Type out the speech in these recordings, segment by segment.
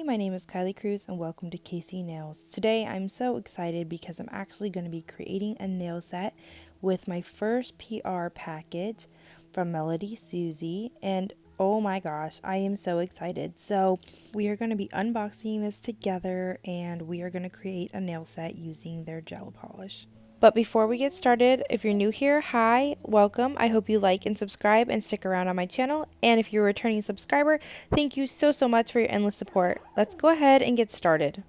my name is Kylie Cruz and welcome to KC Nails. Today I'm so excited because I'm actually going to be creating a nail set with my first PR package from MELODYSUSIE, and oh my gosh, I am so excited. So we are going to be unboxing this together and we are going to create a nail set using their gel polish. But before we get started, if you're new here, hi, welcome. I hope you like and subscribe and stick around on my channel. And if you're a returning subscriber, thank you so much for your endless support. Let's go ahead and get started.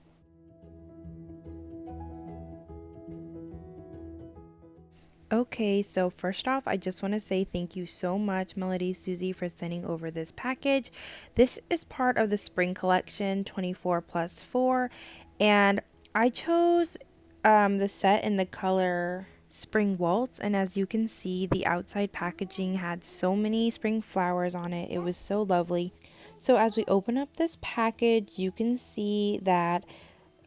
Okay, so first off, I just want to say thank you so much, MELODYSUSIE, for sending over this package. This is part of the Spring Collection 24+4, and I chose the set in the color Spring Waltz, and as you can see, the outside packaging had so many spring flowers on it. It was so lovely. So as we open up this package, you can see that,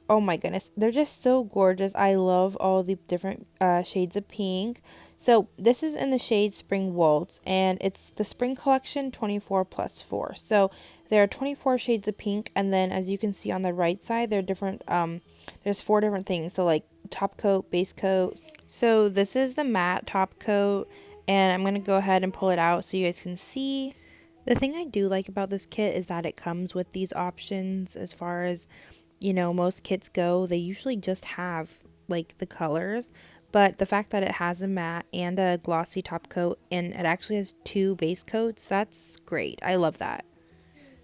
oh my goodness, they're just so gorgeous. I love all the different shades of pink. So this is in the shade Spring Waltz, and it's the Spring Collection 24+4. So there are 24 shades of pink, and then as you can see on the right side, there are different, there's 4 different things. So like top coat, base coat. So this is the matte top coat, and I'm going to go ahead and pull it out so you guys can see. The thing I do like about this kit is that it comes with these options. As far as, you know, most kits go, they usually just have like the colors, but the fact that it has a matte and a glossy top coat and it actually has 2 base coats, that's great. I love that.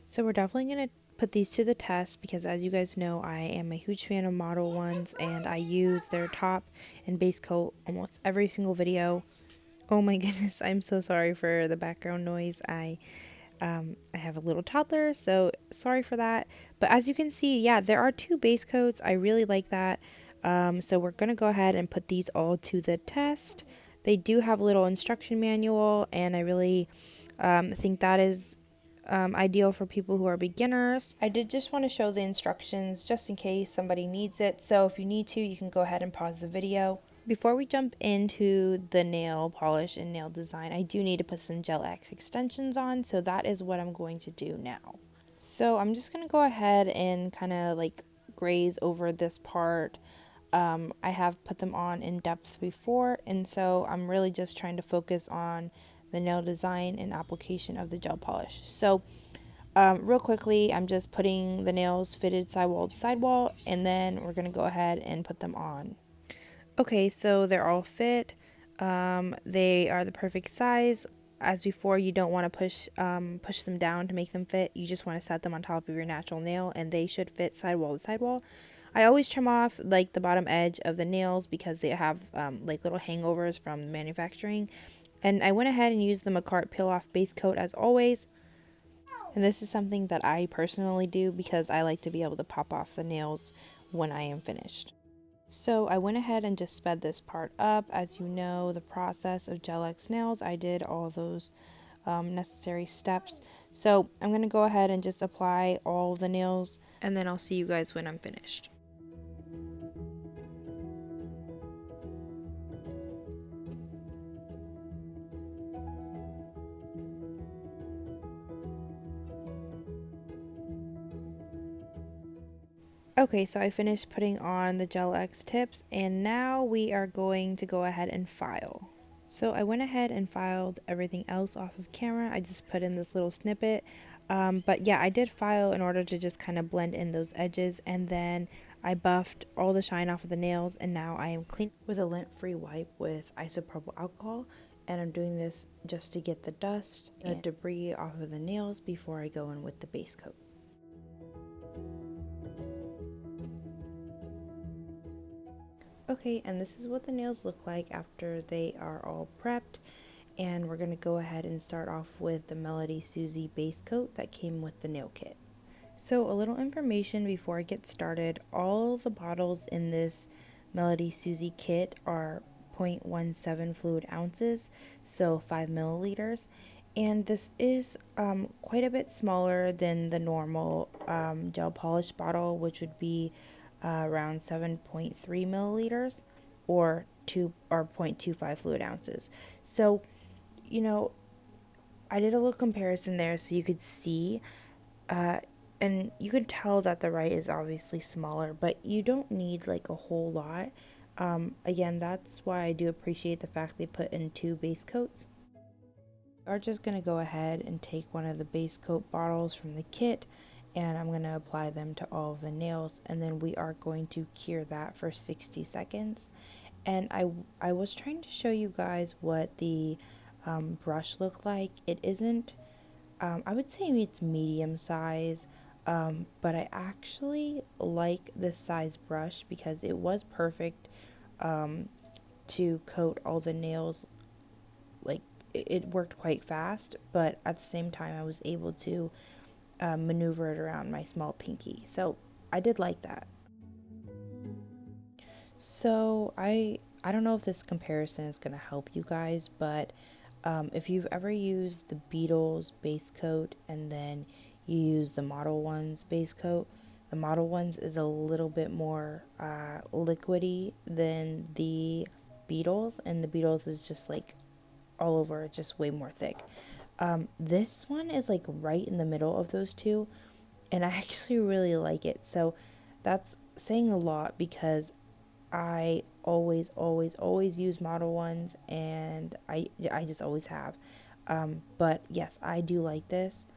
So we're definitely going to put these to the test because, as you guys know, I am a huge fan of Model Ones and I use their top and base coat almost every single video. Oh my goodness, I'm so sorry for the background noise. I have a little toddler, so sorry for that. But as you can see, yeah, there are 2 base coats. I really like that. So we're going to go ahead and put these all to the test. They do have a little instruction manual, and I really think that is ideal for people who are beginners. I did just want to show the instructions just in case somebody needs it. So if you need to, you can go ahead and pause the video. Before we jump into the nail polish and nail design, I do need to put some Gel-X extensions on, so that is what I'm going to do now. So I'm just going to go ahead and kind of like graze over this part. I have put them on in depth before, and so I'm really just trying to focus on the nail design and application of the gel polish. So real quickly, I'm just putting the nails fitted sidewall to sidewall, and then we're going to go ahead and put them on. Okay, so they're all fit. They are the perfect size. As before, you don't want to push them down to make them fit. You just want to set them on top of your natural nail, and they should fit sidewall to sidewall. I always trim off like the bottom edge of the nails because they have like little hangovers from manufacturing. And I went ahead and used the Macart Peel Off Base Coat as always. And this is something that I personally do because I like to be able to pop off the nails when I am finished. So I went ahead and just sped this part up. As you know, the process of Gel-X nails, I did all those necessary steps. So I'm going to go ahead and just apply all the nails, and then I'll see you guys when I'm finished. Okay, so I finished putting on the Gel-X tips, and now we are going to go ahead and file. So I went ahead and filed everything else off of camera. I just put in this little snippet. But yeah, I did file in order to just kind of blend in those edges, and then I buffed all the shine off of the nails, and now I am clean with a lint-free wipe with isopropyl alcohol. And I'm doing this just to get the dust and debris off of the nails before I go in with the base coat. Okay, and this is what the nails look like after they are all prepped. And we're going to go ahead and start off with the MELODYSUSIE base coat that came with the nail kit. So a little information before I get started. All the bottles in this MELODYSUSIE kit are 0.17 fluid ounces, so 5 milliliters. And this is quite a bit smaller than the normal gel polish bottle, which would be around 7.3 milliliters or 0.25 fluid ounces. So, you know, I did a little comparison there so you could see and you can tell that the right is obviously smaller, but you don't need like a whole lot. Again, that's why I do appreciate the fact they put in 2 base coats. We're just going to go ahead and take one of the base coat bottles from the kit, and I'm going to apply them to all of the nails, and then we are going to cure that for 60 seconds. And I was trying to show you guys what the brush looked like. It isn't, I would say it's medium size, but I actually like this size brush because it was perfect to coat all the nails. Like, it worked quite fast, but at the same time I was able to maneuver it around my small pinky, so I did like that. So I don't know if this comparison is going to help you guys, but if you've ever used the Beatles base coat and then you use the Model Ones base coat, the Model Ones is a little bit more liquidy than the Beatles, and the Beatles is just like all over, just way more thick. This one is like right in the middle of those two, and I actually really like it. So that's saying a lot because I always use Model Ones, and I just always have. But yes, I do like this,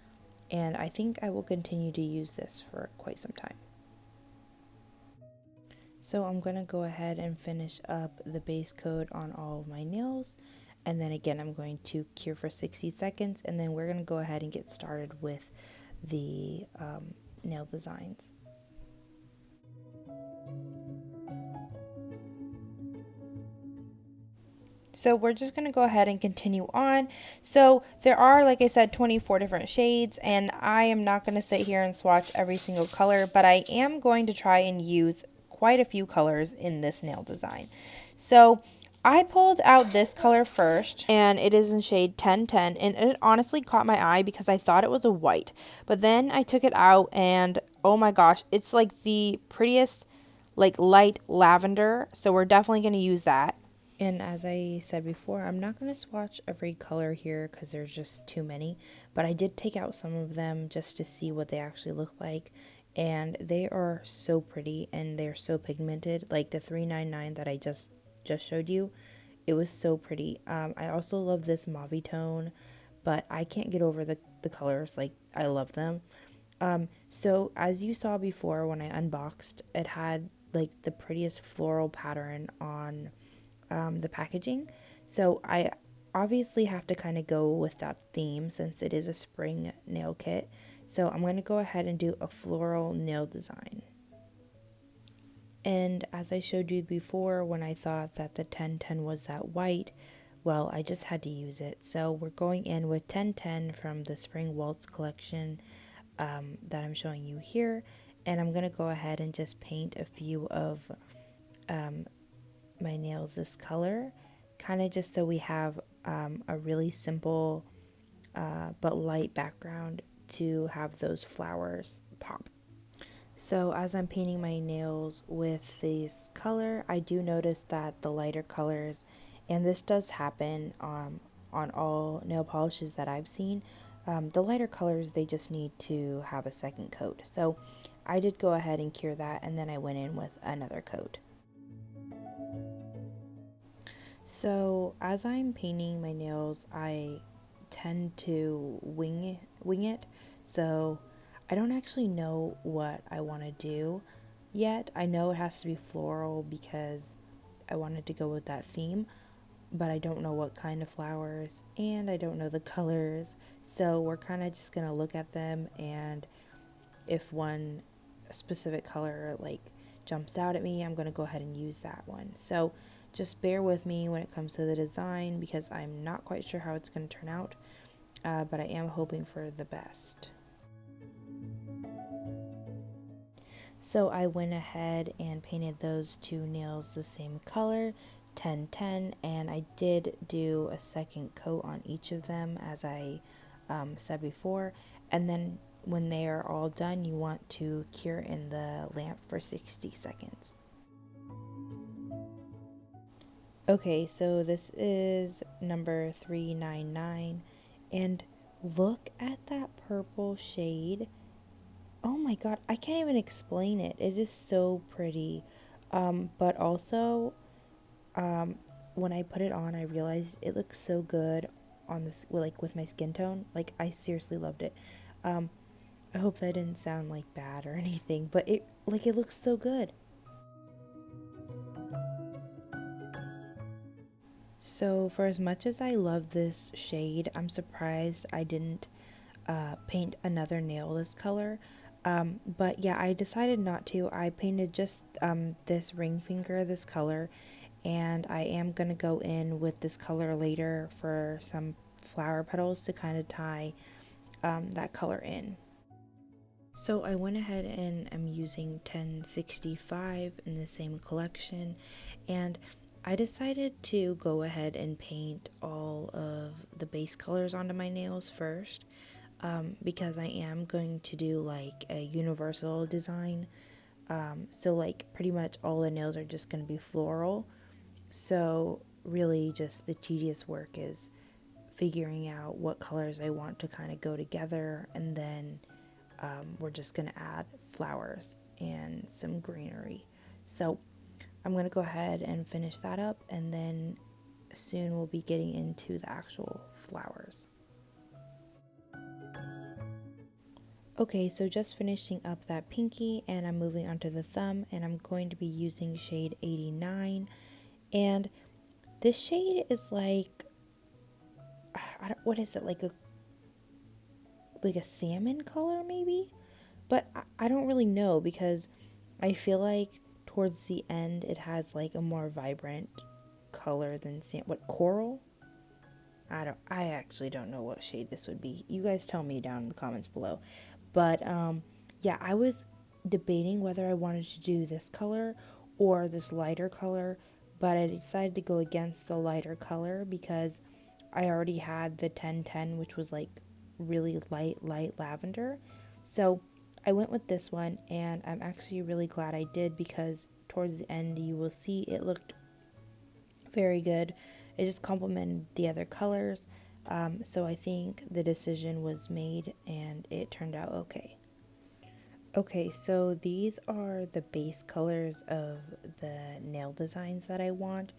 and I think I will continue to use this for quite some time. So I'm going to go ahead and finish up the base coat on all of my nails. And then again, I'm going to cure for 60 seconds, and then we're going to go ahead and get started with the nail designs. So we're just going to go ahead and continue on. So there are, like I said, 24 different shades, and I am not going to sit here and swatch every single color, but I am going to try and use quite a few colors in this nail design. So I pulled out this color first, and it is in shade 1010, and it honestly caught my eye because I thought it was a white, but then I took it out, and oh my gosh, it's like the prettiest, like light lavender, so we're definitely going to use that. And as I said before, I'm not going to swatch every color here because there's just too many, but I did take out some of them just to see what they actually look like, and they are so pretty and they're so pigmented. Like the 399 that I just showed you, it was so pretty. I also love this mauve tone, but I can't get over the colors. Like, I love them. So as you saw before when I unboxed, it had like the prettiest floral pattern on the packaging. So I obviously have to kind of go with that theme since it is a spring nail kit. So I'm going to go ahead and do a floral nail design. And as I showed you before, when I thought that the 1010 was that white, well, I just had to use it. So we're going in with 1010 from the Spring Waltz collection that I'm showing you here. And I'm going to go ahead and just paint a few of my nails this color, kind of just so we have a really simple but light background to have those flowers pop. So as I'm painting my nails with this color, I do notice that the lighter colors, and this does happen on all nail polishes that I've seen, the lighter colors, they just need to have a second coat. So I did go ahead and cure that, and then I went in with another coat. So as I'm painting my nails, I tend to wing it. So I don't actually know what I want to do yet. I know it has to be floral because I wanted to go with that theme, but I don't know what kind of flowers and I don't know the colors. So we're kind of just going to look at them, and if one specific color like jumps out at me, I'm going to go ahead and use that one. So just bear with me when it comes to the design because I'm not quite sure how it's going to turn out, but I am hoping for the best. So I went ahead and painted those two nails the same color, 1010, and I did do a second coat on each of them as I said before, and then when they are all done, you want to cure in the lamp for 60 seconds. Okay, so this is number 399, and look at that purple shade. Oh my god, I can't even explain it. It is so pretty. But also, um, when I put it on, I realized it looks so good on this, like with my skin tone. Like I seriously loved it. Um, I hope that didn't sound like bad or anything, but it looks so good. So for as much as I love this shade, I'm surprised I didn't paint another nail this color. But yeah, I decided not to. I painted just this ring finger this color, and I am gonna go in with this color later for some flower petals to kind of tie that color in. So I went ahead and I'm using 1065 in the same collection, and I decided to go ahead and paint all of the base colors onto my nails first, because I am going to do like a universal design. So like pretty much all the nails are just going to be floral. So really just the tedious work is figuring out what colors I want to kind of go together, and then we're just going to add flowers and some greenery. So I'm going to go ahead and finish that up, and then soon we'll be getting into the actual flowers. Okay, so just finishing up that pinky, and I'm moving onto the thumb, and I'm going to be using shade 89. And this shade is like, what is it, like a salmon color maybe? But I don't really know, because I feel like towards the end it has like a more vibrant color than what, coral? I actually don't know what shade this would be. You guys tell me down in the comments below. But yeah, I was debating whether I wanted to do this color or this lighter color, but I decided to go against the lighter color because I already had the 1010, which was like really light lavender. So I went with this one, and I'm actually really glad I did, because towards the end you will see it looked very good. It just complemented the other colors. So I think the decision was made and it turned out okay. Okay, so these are the base colors of the nail designs that I want.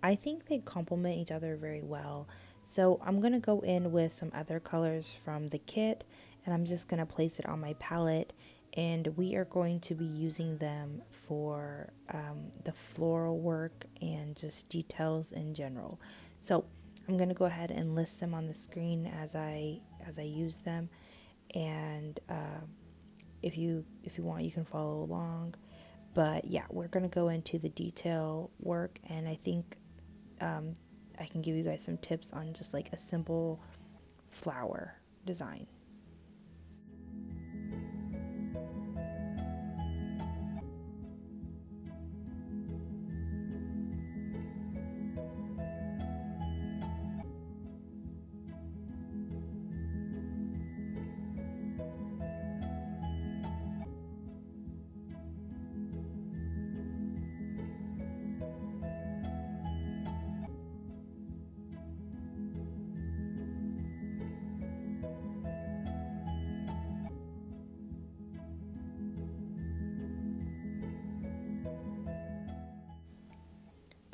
I think they complement each other very well. So I'm going to go in with some other colors from the kit, and I'm just going to place it on my palette, and we are going to be using them for the floral work and just details in general. So I'm going to go ahead and list them on the screen as I use them, and if you want, you can follow along. But yeah, we're gonna go into the detail work, and I think I can give you guys some tips on just like a simple flower design.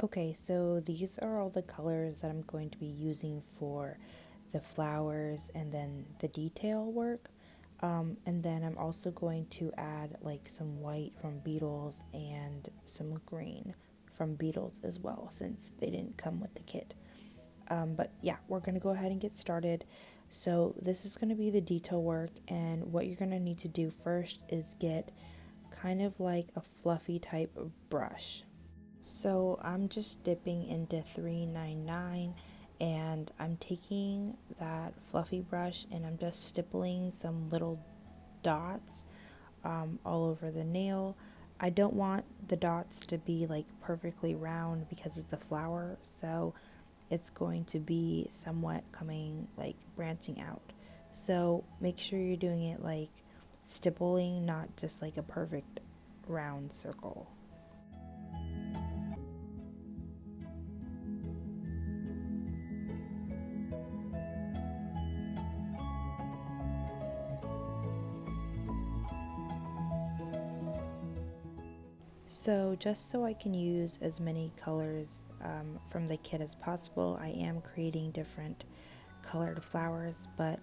Okay, so these are all the colors that I'm going to be using for the flowers and then the detail work. And then I'm also going to add like some white from Beetles and some green from Beetles as well, since they didn't come with the kit. But yeah, we're going to go ahead and get started. So this is going to be the detail work, and what you're going to need to do first is get kind of like a fluffy type of brush. So I'm just dipping into 399, and I'm taking that fluffy brush and I'm just stippling some little dots all over the nail. I don't want the dots to be like perfectly round because it's a flower, so it's going to be somewhat coming like branching out. So make sure you're doing it like stippling, not just like a perfect round circle. So just so I can use as many colors from the kit as possible, I am creating different colored flowers, but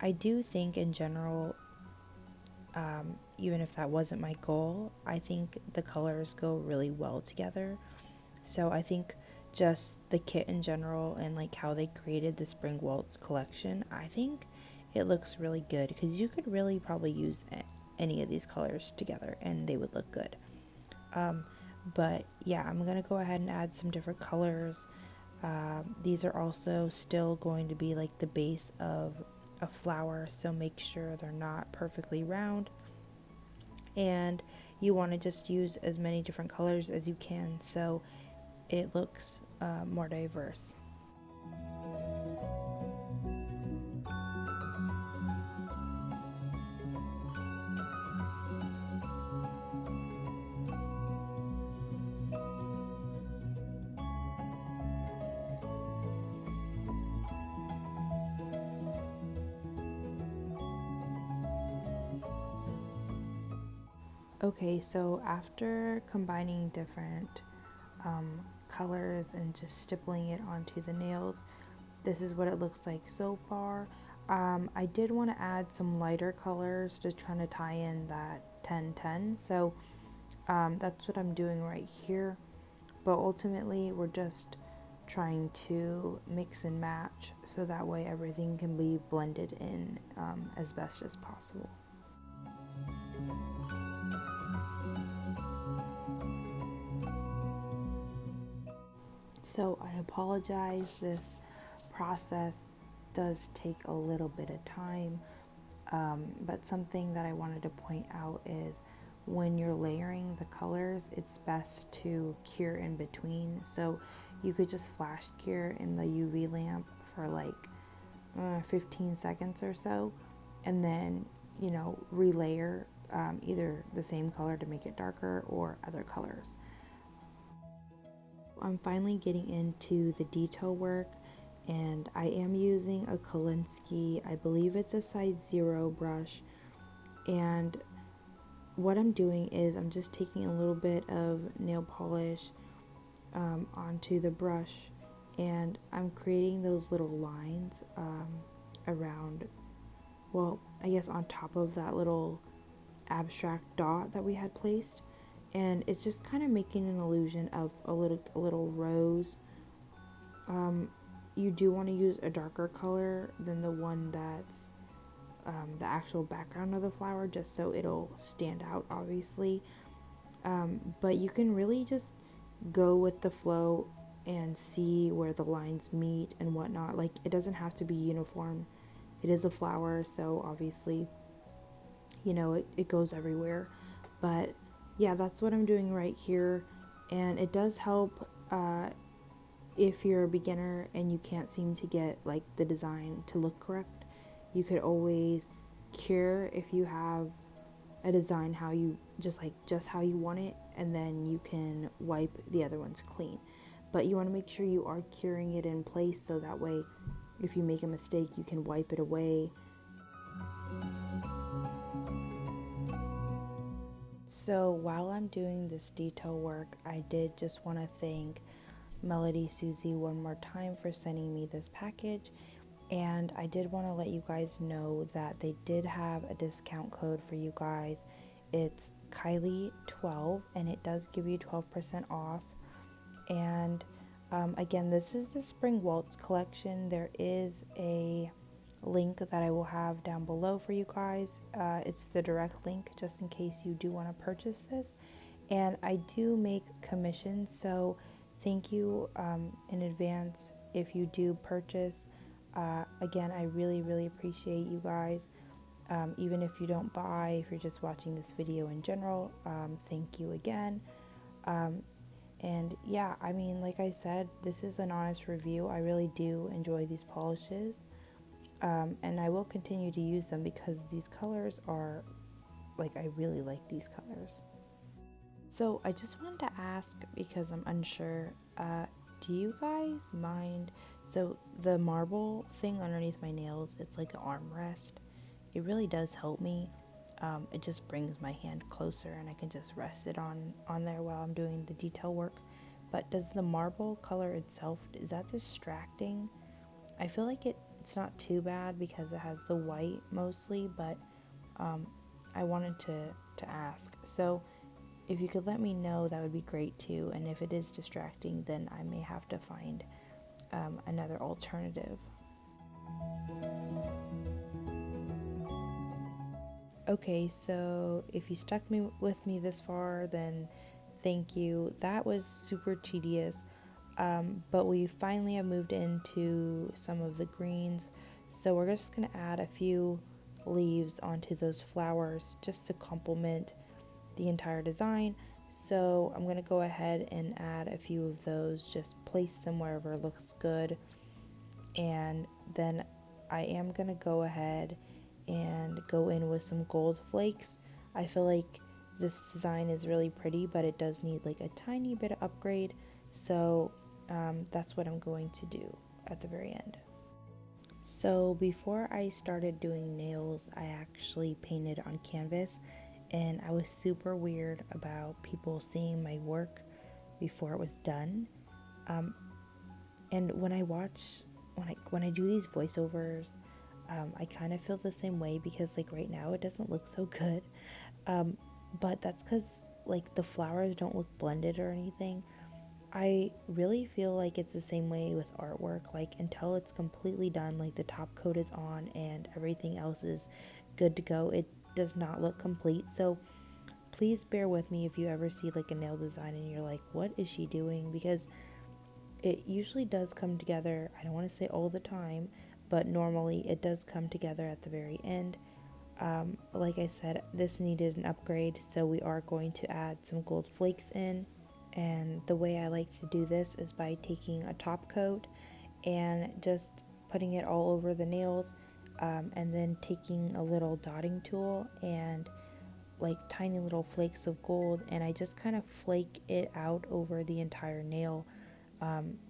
I do think in general, even if that wasn't my goal, I think the colors go really well together. So I think just the kit in general and like how they created the Spring Waltz collection, I think it looks really good because you could really probably use any of these colors together and they would look good. But yeah, I'm gonna go ahead and add some different colors. These are also still going to be like the base of a flower, so make sure they're not perfectly round. And you want to just use as many different colors as you can so it looks more diverse. Okay, so after combining different colors and just stippling it onto the nails, this is what it looks like so far. I did want to add some lighter colors to kind of tie in that 10-10, so that's what I'm doing right here. But ultimately, we're just trying to mix and match so that way everything can be blended in as best as possible. So I apologize, this process does take a little bit of time, but something that I wanted to point out is when you're layering the colors, it's best to cure in between. So you could just flash cure in the UV lamp for like 15 seconds or so, and then, you know, relayer either the same color to make it darker or other colors. I'm finally getting into the detail work, and I am using a Kolinsky, I believe it's a size 0 brush, and what I'm doing is I'm just taking a little bit of nail polish onto the brush, and I'm creating those little lines around, well, I guess on top of that little abstract dot that we had placed, and it's just kind of making an illusion of a little rose. You do want to use a darker color than the one that's the actual background of the flower, just so it'll stand out, obviously. But you can really just go with the flow and see where the lines meet and whatnot. Like, it doesn't have to be uniform. It is a flower, so obviously, you know, it goes everywhere. But yeah, that's what I'm doing right here, and it does help if you're a beginner and you can't seem to get like the design to look correct. You could always cure if you have a design how you just how you want it, and then you can wipe the other ones clean. But you want to make sure you are curing it in place so that way if you make a mistake you can wipe it away. So while I'm doing this detail work, I did just want to thank MELODYSUSIE one more time for sending me this package, and I did want to let you guys know that they did have a discount code for you guys. It's Kylie12, and it does give you 12% off. And again, this is the Spring Waltz collection. There is a link that I will have down below for you guys. It's the direct link just in case you do want to purchase this. And I do make commissions, so thank you in advance if you do purchase. Again, I really appreciate you guys. Even if you don't buy, if you're just watching this video in general, thank you again. And yeah, I mean, like I said, this is an honest review. I really do enjoy these polishes. And I will continue to use them because these colors are, like, I really like these colors. So I just wanted to ask, because I'm unsure, do you guys mind, so the marble thing underneath my nails, it's like an armrest. It really does help me. it just brings my hand closer and I can just rest it on there while I'm doing the detail work. But does the marble color itself, is that distracting? I feel like it's not too bad because it has the white mostly, but I wanted to ask. So if you could let me know, that would be great too. And if it is distracting, then I may have to find another alternative. Okay, so if you stuck with me this far, then thank you. That was super tedious, but we finally have moved into some of the greens. So we're just gonna add a few leaves onto those flowers just to complement the entire design. So I'm gonna go ahead and add a few of those, just place them wherever it looks good. And then I am gonna go ahead and go in with some gold flakes. I feel like this design is really pretty, but it does need like a tiny bit of upgrade. So that's what I'm going to do at the very end. So before I started doing nails, I actually painted on canvas, and I was super weird about people seeing my work before it was done. And when I do these voiceovers, I kind of feel the same way because like right now it doesn't look so good, but that's because like the flowers don't look blended or anything. I really feel like it's the same way with artwork, like until it's completely done, like the top coat is on and everything else is good to go, it does not look complete. So please bear with me if you ever see like a nail design and you're like, what is she doing? Because it usually does come together. I don't want to say all the time, but normally it does come together at the very end. Like I said, this needed an upgrade, so we are going to add some gold flakes in. And the way I like to do this is by taking a top coat and just putting it all over the nails, and then taking a little dotting tool and like tiny little flakes of gold, and I just kind of flake it out over the entire nail,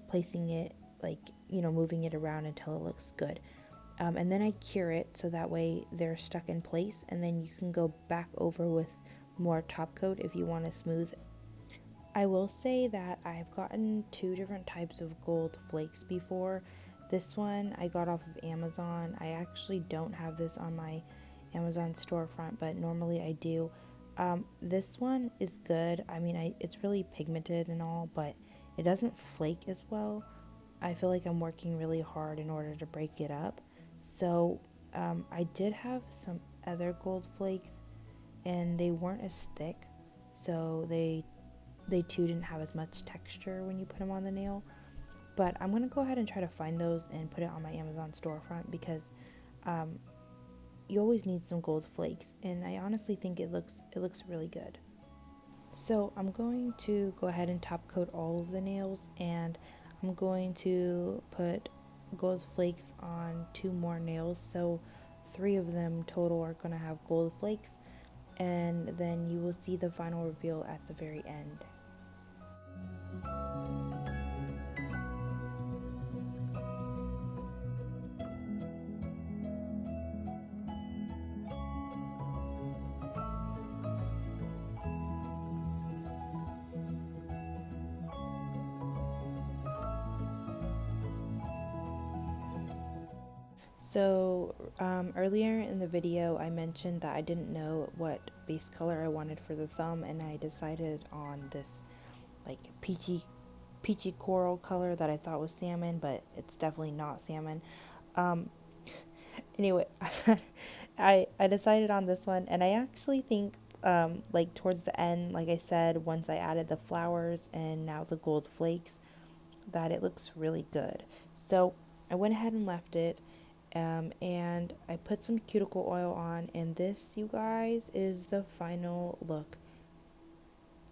placing it like, moving it around until it looks good. And then I cure it so that way they're stuck in place, and then you can go back over with more top coat if you want to smooth it. I will say that I've gotten 2 different types of gold flakes before. This one I got off of Amazon. I actually don't have this on my Amazon storefront, but normally I do. This one is good. I mean, it's really pigmented and all, but it doesn't flake as well. I feel like I'm working really hard in order to break it up. So I did have some other gold flakes, and they weren't as thick, so they too didn't have as much texture when you put them on the nail. But I'm gonna go ahead and try to find those and put it on my Amazon storefront because you always need some gold flakes, and I honestly think it looks really good. So I'm going to go ahead and top coat all of the nails, and I'm going to put gold flakes on 2 more nails, so 3 of them total are gonna have gold flakes, and then you will see the final reveal at the very end. So earlier in the video I mentioned that I didn't know what base color I wanted for the thumb, and I decided on this like peachy coral color that I thought was salmon, but it's definitely not salmon. Anyway, I decided on this one, and I actually think like towards the end, like I said, once I added the flowers and now the gold flakes, that it looks really good. So I went ahead and left it, and I put some cuticle oil on, and this, you guys, is the final look.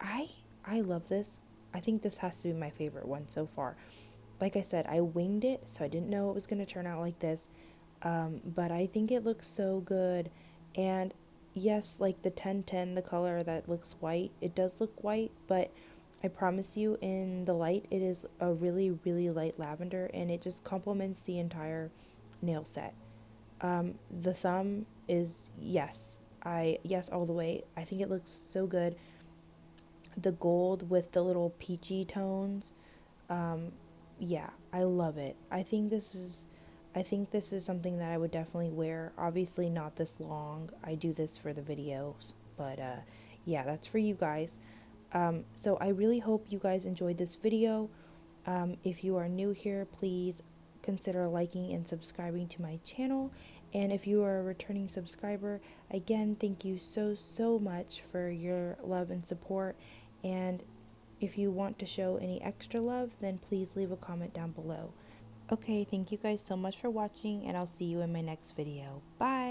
I love this. I think this has to be my favorite one so far. Like I said, I winged it, so I didn't know it was going to turn out like this, but I think it looks so good. And yes, like the 1010, the color that looks white, it does look white, but I promise you in the light it is a really light lavender, and it just complements the entire nail set. The thumb is, yes, Yes, all the way. I think it looks so good. The gold with the little peachy tones. Yeah, I love it. I think this is something that I would definitely wear. Obviously not this long. I do this for the videos, but yeah, that's for you guys. So I really hope you guys enjoyed this video. If you are new here, please consider liking and subscribing to my channel. And if you are a returning subscriber, again, thank you so much for your love and support. And if you want to show any extra love, then please leave a comment down below. Okay, thank you guys so much for watching, and I'll see you in my next video. Bye!